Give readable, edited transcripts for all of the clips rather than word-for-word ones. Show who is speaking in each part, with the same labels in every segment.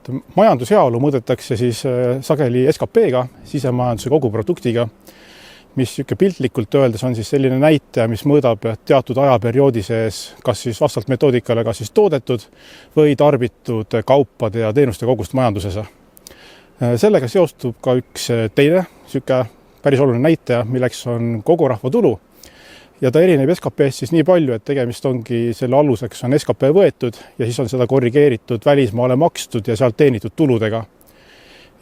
Speaker 1: et majandusheaolu mõõdetakse siis sageli SKP-ga, sisemajanduse koguproduktiga, mis piltlikult öeldes on siis selline näitaja, mis mõõdab teatud ajaperioodi sees kas siis vastavalt metoodikale kas siis toodetud või tarbitud kaupade ja teenuste kogust majanduses. Sellega seostub ka üks teine päris oluline näitaja, milleks on kogu rahva tulu. Ja ta erineb SKP-st siis nii palju, et tegemist ongi selle aluseks on SKP võetud ja siis on seda korrigeeritud välismaale makstud ja sealt teenitud tuludega.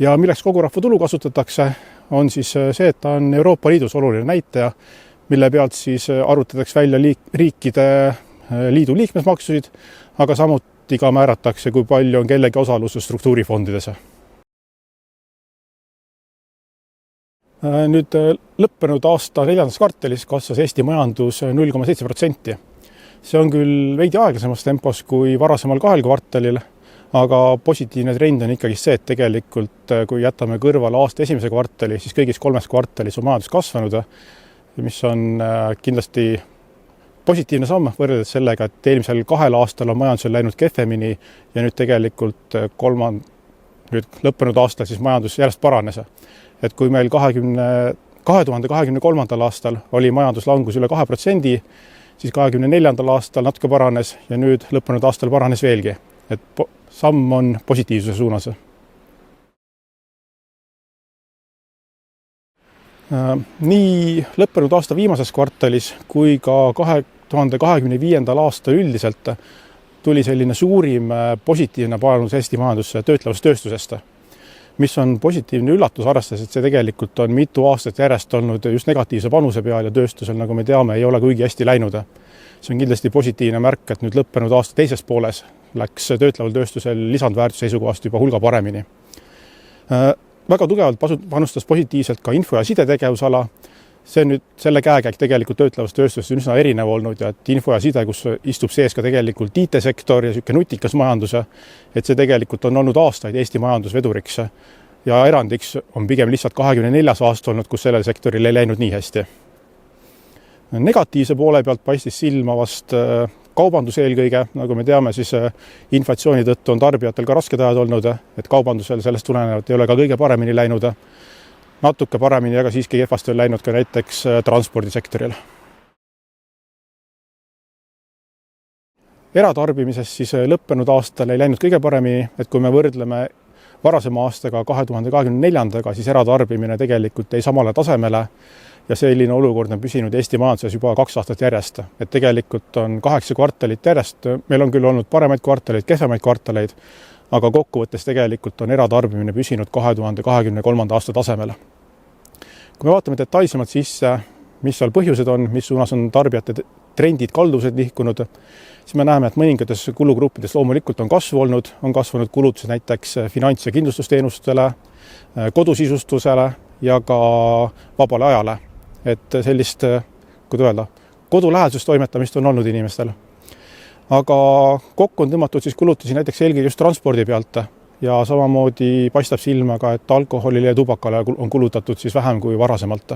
Speaker 1: Ja milleks kogu rahva tulu kasutatakse, on siis see, et ta on Euroopa Liidus oluline näitaja, mille pealt siis arvutatakse välja riikide liidu liikmesmaksusid, aga samuti ka määratakse, kui palju on kellegi osalus struktuurifondides. Nüüd lõppenud aasta 4. kvartalis kasvas Eesti majandus 0,7%. See on küll veidi aeglasemas tempos kui varasemal 2 kvartalil, aga positiivne trend on ikkagi see, et tegelikult kui jätame kõrvale aasta 1. kvartali, siis kõigis 3 kvartalis on majandus kasvanud, mis on kindlasti positiivne samm võrreldes sellega, et eelmisel 2 aastal on majandusel läinud kehvemini ja nüüd tegelikult lõppenud aastal siis majandus järjest paranes. Et kui meil 2023. aastal oli majanduslangus üle 2%, siis 2024. aastal natuke paranes ja nüüd lõppenud aastal paranes veelgi. Et samm on positiivsuse suunas. Nii lõppenud aasta viimases kvartalis kui ka 2025. aasta üldiselt tuli selline suurim positiivne panus Eesti majandusse töötlevast tööstusest, mis on positiivne üllatus, arvestades, et see tegelikult on mitu aastat järjest olnud just negatiivse panuse peal ja tööstusel, nagu me teame, ei ole kuigi hästi läinud. See on kindlasti positiivne märk, et nüüd lõppenud aasta teises pooles läks töötleval tööstusel lisandväärtuse seisukohast juba hulga paremini. Väga tugevalt panustas positiivselt ka info- ja sidetegevusala. See nüüd selle käekäik tegelikult töötlevast tööstusest on üsna erinev olnud ja et info ja side, kus istub sees ka tegelikult IT-sektor ja selline nutikas majanduse, et see tegelikult on olnud aastaid Eesti majandusveduriks ja erandiks on pigem lihtsalt 24. aasta olnud, kus sellel sektoril ei läinud nii hästi. Negatiivse poole pealt paistis silma vast kaubandus eelkõige, nagu me teame, siis inflatsiooni tõttu on tarbijatel ka rasked ajad olnud, et kaubandusel sellest tulenevalt ei ole ka kõige paremini läinud. Natuke paremini, aga siiski kehvasti on läinud ka näiteks transpordisektoril. Eratarbimises siis lõppenud aastal ei läinud kõige paremini, et kui me võrdleme varasema aastaga 2024. siis eratarbimine tegelikult ei samale tasemele ja selline olukord on püsinud Eesti majanduses juba 2 aastat järjest. Et tegelikult on 8 kvartalit järjest, meil on küll olnud paremaid kvartaleid, kehvemaid kvartaleid, aga kokkuvõttes tegelikult on eratarbimine püsinud 2023. aasta tasemel. Kui me vaatame detailsemalt sisse, mis seal põhjused on, mis suunas on tarbijate trendid, kaldused nihkunud, siis me näeme, et mõningates kulugruppides loomulikult on kasvanud kulutused näiteks finants- ja kindlustusteenustele, kodusisustustele ja ka vabale ajale. Et sellist, kuidas öelda, kodulähedasust toimetamist on olnud inimestel. Aga kokku on tõmmatud siis kulutusi näiteks eelkõige just transpordi pealt ja samamoodi paistab silma ka, et alkoholile ja tubakale on kulutatud siis vähem kui varasemalt.